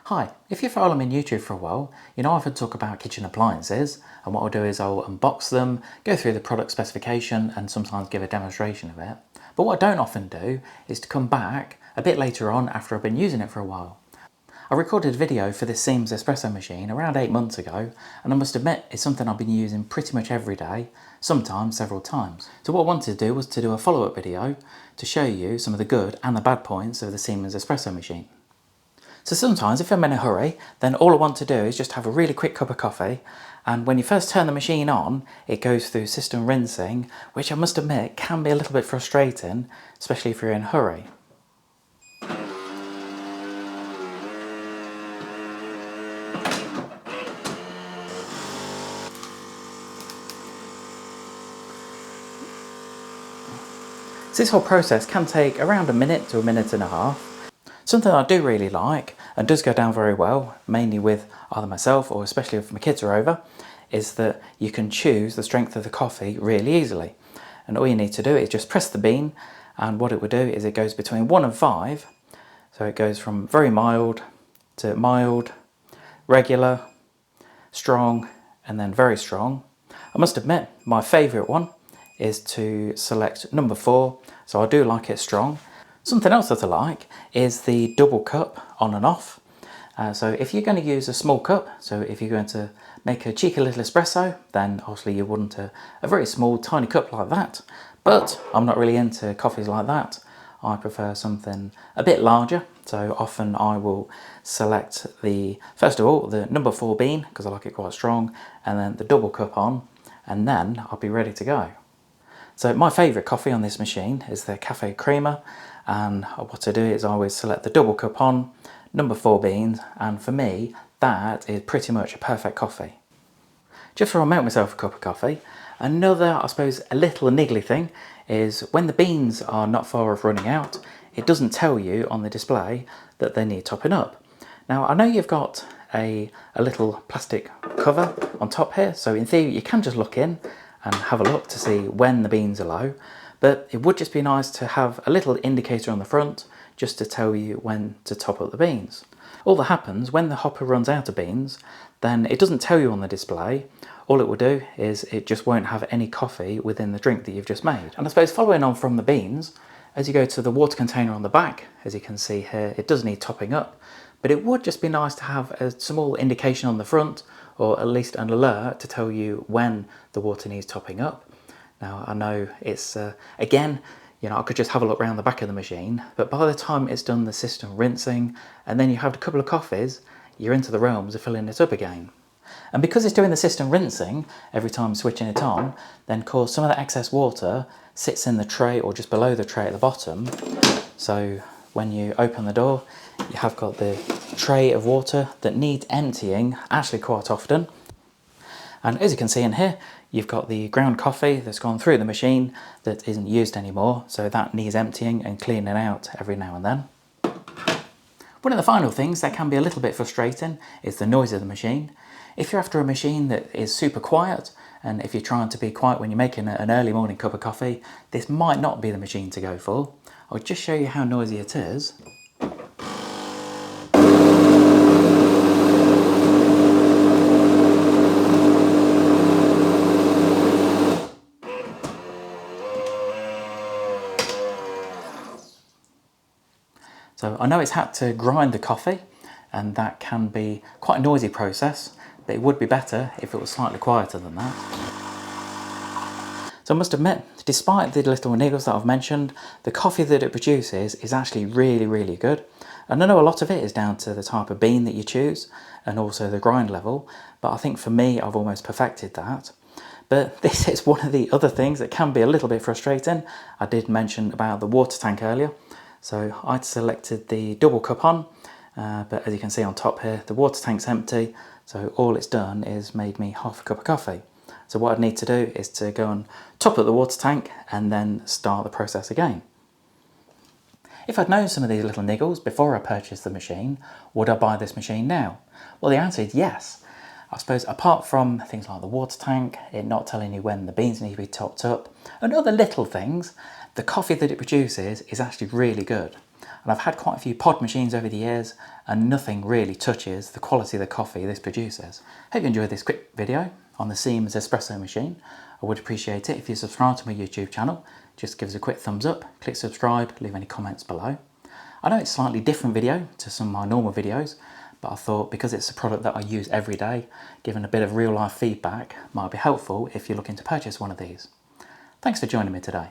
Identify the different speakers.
Speaker 1: Hi, if you follow me on YouTube for a while, you know I often talk about kitchen appliances, and what I'll do is I'll unbox them, go through the product specification and sometimes give a demonstration of it. But what I don't often do is to come back a bit later on after I've been using it for a while. I recorded a video for this Siemens Espresso machine around 8 months ago, and I must admit it's something I've been using pretty much every day, sometimes several times. So what I wanted to do was to do a follow-up video to show you some of the good and the bad points of the Siemens Espresso machine. So sometimes if I'm in a hurry, then all I want to do is just have a really quick cup of coffee, and when you first turn the machine on, it goes through system rinsing, which I must admit can be a little bit frustrating, especially if you're in a hurry. So this whole process can take around a minute to a minute and a half. Something I do really like, and does go down very well, mainly with either myself or especially if my kids are over, is that you can choose the strength of the coffee really easily. And all you need to do is just press the bean, and what it will do is it goes between 1 and 5. So it goes from very mild to mild, regular, strong, and then very strong. I must admit, my favourite one is to select number 4, so I do like it strong. Something else that I like is the double cup on and off. So if you're going to use a small cup, so if you're going to make a cheeky little espresso, then obviously you wouldn't a very small tiny cup like that. But I'm not really into coffees like that. I prefer something a bit larger, so often I will select first of all the number 4 bean, because I like it quite strong, and then the double cup on, and then I'll be ready to go. So my favourite coffee on this machine is the Cafe Crema, and what I do is I always select the double cup on, number 4 beans, and for me that is pretty much a perfect coffee. Just before I make myself a cup of coffee, another, I suppose, a little niggly thing is when the beans are not far off running out, it doesn't tell you on the display that they need topping up. Now I know you've got a little plastic cover on top here, so in theory you can just look in and have a look to see when the beans are low, but it would just be nice to have a little indicator on the front just to tell you when to top up the beans. All that happens when the hopper runs out of beans, then it doesn't tell you on the display. All it will do is it just won't have any coffee within the drink that you've just made. And I suppose following on from the beans, as you go to the water container on the back, as you can see here, it does need topping up, but it would just be nice to have a small indication on the front, or at least an alert to tell you when the water needs topping up. Now I know it's, again, you know, I could just have a look around the back of the machine, but by the time it's done the system rinsing, and then you have a couple of coffees, you're into the realms of filling it up again. And because it's doing the system rinsing every time switching it on, then of course some of the excess water sits in the tray or just below the tray at the bottom. So when you open the door, you have got the tray of water that needs emptying actually quite often. And as you can see in here, you've got the ground coffee that's gone through the machine that isn't used anymore, so that needs emptying and cleaning out every now and then. One of the final things that can be a little bit frustrating is the noise of the machine. If you're after a machine that is super quiet, and if you're trying to be quiet when you're making an early morning cup of coffee, this might not be the machine to go for. I'll just show you how noisy it is. So I know it's had to grind the coffee, and that can be quite a noisy process, but it would be better if it was slightly quieter than that. So I must admit, despite the little niggles that I've mentioned, the coffee that it produces is actually really, really good. And I know a lot of it is down to the type of bean that you choose and also the grind level, but I think for me I've almost perfected that. But this is one of the other things that can be a little bit frustrating. I did mention about the water tank earlier. So I'd selected the double cup on, but as you can see on top here, the water tank's empty. So all it's done is made me half a cup of coffee. So what I'd need to do is to go and top up the water tank and then start the process again. If I'd known some of these little niggles before I purchased the machine, would I buy this machine now? Well, the answer is yes. I suppose apart from things like the water tank, it not telling you when the beans need to be topped up, and other little things, the coffee that it produces is actually really good. And I've had quite a few pod machines over the years, and nothing really touches the quality of the coffee this produces. Hope you enjoyed this quick video on the Siemens Espresso machine. I would appreciate it if you subscribe to my YouTube channel. Just give us a quick thumbs up, click subscribe, leave any comments below. I know it's a slightly different video to some of my normal videos, but I thought because it's a product that I use every day, giving a bit of real life feedback might be helpful if you're looking to purchase one of these. Thanks for joining me today.